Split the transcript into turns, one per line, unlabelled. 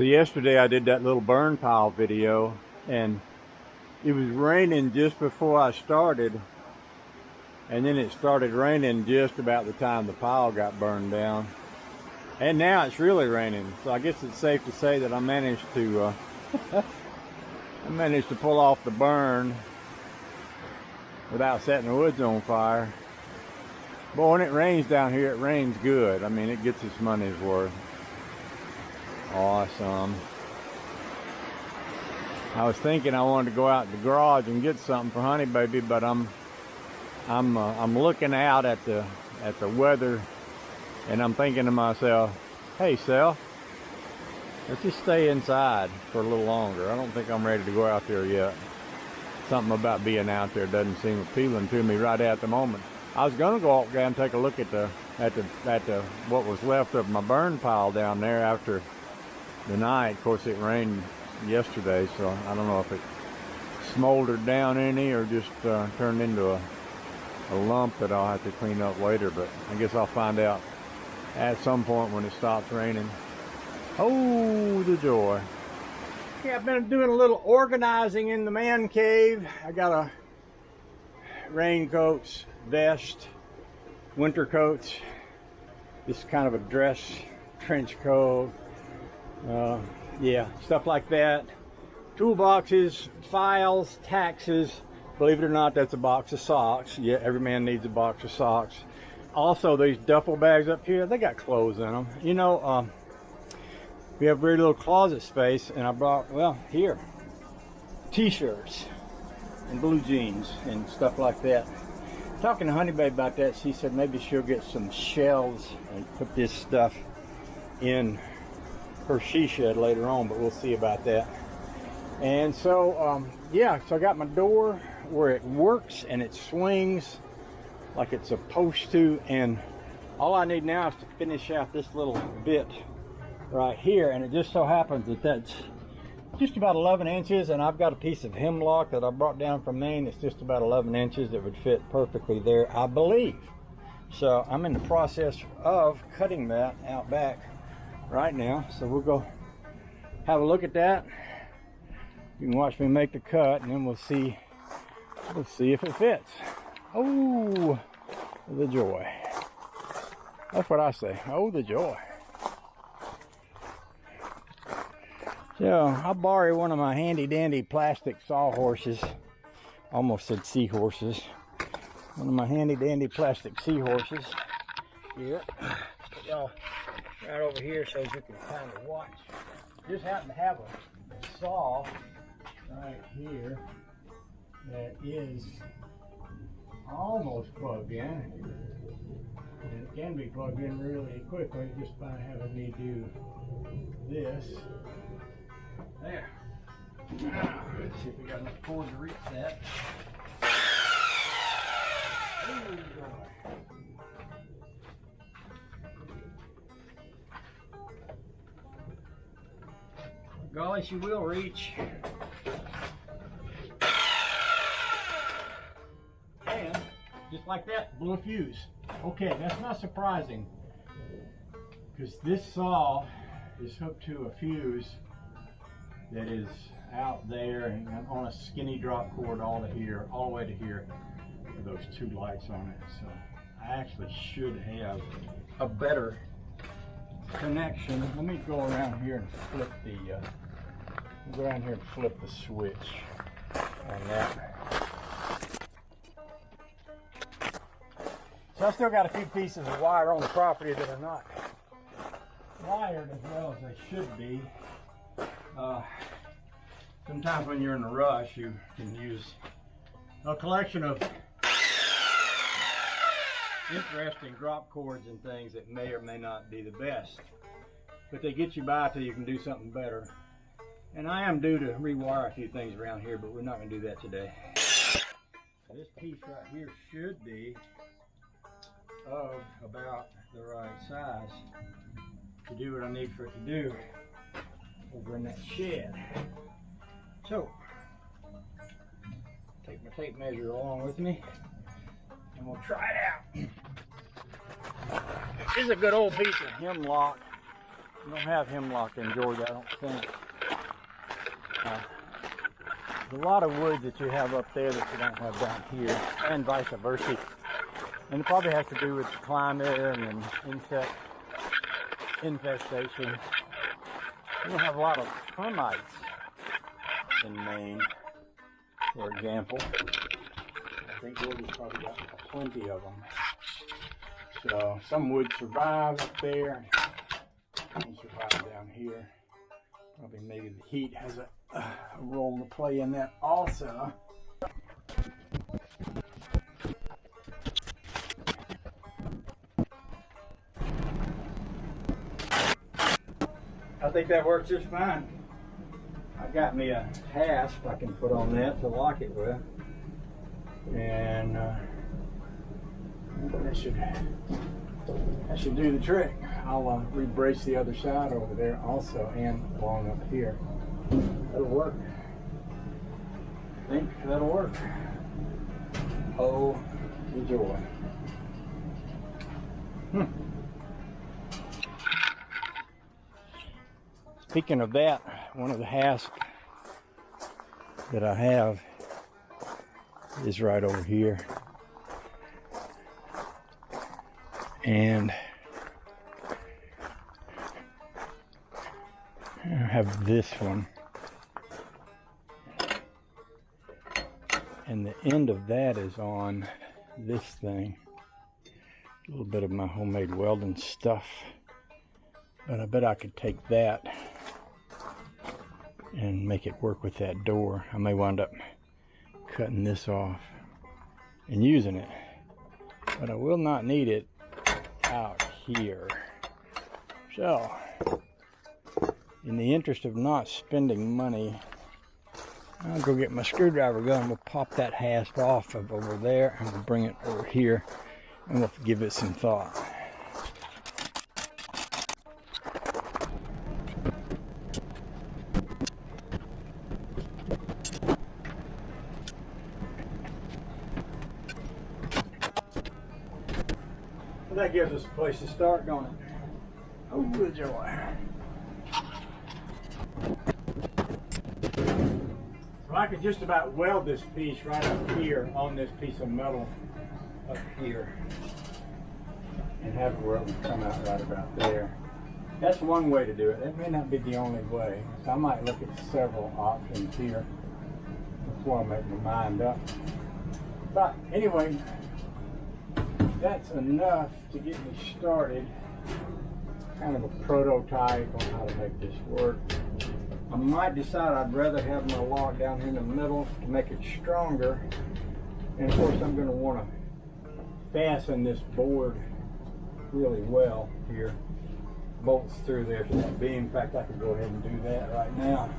So yesterday I did that little burn pile video, and it was raining just before I started, and then it started raining just about the time the pile got burned down, and now it's really raining. So I guess it's safe to say that I managed to pull off the burn without setting the woods on fire. But when it rains down here, it rains good. I mean, it gets its money's worth. Awesome. I was thinking I wanted to go out in the garage and get something for Honey Baby, but I'm looking out at the weather, and I'm thinking to myself, hey self, let's just stay inside for a little longer. I don't think I'm ready to go out there yet. Something about being out there doesn't seem appealing to me right at the moment. I was gonna go up there and take a look at what was left of my burn pile down there after the night. Of course, it rained yesterday, so I don't know if it smoldered down any or just turned into a lump that I'll have to clean up later, but I guess I'll find out at some point when it stops raining. Oh, the joy. Yeah, I've been doing a little organizing in the man cave. I got a raincoats, vest, winter coats, this kind of a dress, trench coat, yeah, stuff like that. Toolboxes, files, taxes. Believe it or not, that's a box of socks. Yeah, every man needs a box of socks. Also, these duffel bags up here, they got clothes in them. You know, we have very little closet space, and I brought, well, here, t-shirts and blue jeans and stuff like that. Talking to Honey Babe about that, she said maybe she'll get some shelves and put this stuff in her she shed later on, but we'll see about that. And so yeah, so I got my door where it works and it swings like it's supposed to, and all I need now is to finish out this little bit right here, and it just so happens that that's just about 11 inches, and I've got a piece of hemlock that I brought down from Maine. It's just about 11 inches. It would fit perfectly there, I believe. So I'm in the process of cutting that out back right now, so we'll go have a look at that. You can watch me make the cut, and then we'll see if it fits. Oh, the joy. That's what I say. Oh, the joy. So I borrowed one of my handy dandy plastic sawhorses. Almost said seahorses. One of my handy dandy plastic seahorses. Here. Put y'all right over here so you can kind of watch. Just happen to have a saw right here that is almost plugged in. And it can be plugged in really quickly just by having me do this. There. Now, let's see if we got enough cord to reach that. Ooh, golly, she will reach. And just like that, blew a fuse. Okay, that's not surprising, because this saw is hooked to a fuse that is out there and on a skinny drop cord all the way to here with those two lights on it. So I actually should have a better connection. Let me go around here and flip the switch on that. So I still got a few pieces of wire on the property that are not wired as well as they should be. Sometimes when you're in a rush, you can use a collection of interesting drop cords and things that may or may not be the best, but they get you by till you can do something better. And I am due to rewire a few things around here, but we're not going to do that today. This piece right here should be of about the right size to do what I need for it to do over in that shed. So, take my tape measure along with me, and we'll try it out. This is a good old piece of hemlock. You don't have hemlock in Georgia, I don't think. There's a lot of wood that you have up there that you don't have down here, and vice versa. And it probably has to do with the climate and insect infestation. We don't have a lot of termites in Maine, for example. I think Georgia's probably got plenty of them. So some would survive up there, some survive down here. Probably maybe the heat has a role to play in that also. I think that works just fine. I got me a hasp I can put on that to lock it with, and that should do the trick. I'll re-brace the other side over there also, and along up here. That'll work. I think that'll work. Oh, the joy. Speaking of that, one of the hasps that I have is right over here. And I have this one. And the end of that is on this thing. A little bit of my homemade welding stuff. But I bet I could take that and make it work with that door. I may wind up cutting this off and using it. But I will not need it out here. So, in the interest of not spending money, I'll go get my screwdriver gun. We'll pop that hasp off of over there and we'll bring it over here and we'll give it some thought. Well, that gives us a place to start, don't it? Oh, good joy. So I could just about weld this piece right up here on this piece of metal up here and have it where it would come out right about there. That's one way to do it. That may not be the only way. So I might look at several options here before I make my mind up. But anyway, that's enough to get me started. Kind of a prototype on how to make this work. I might decide I'd rather have my lock down here in the middle to make it stronger. And of course I'm going to want to fasten this board really well here. Bolts through there to that beam. In fact, I could go ahead and do that right now.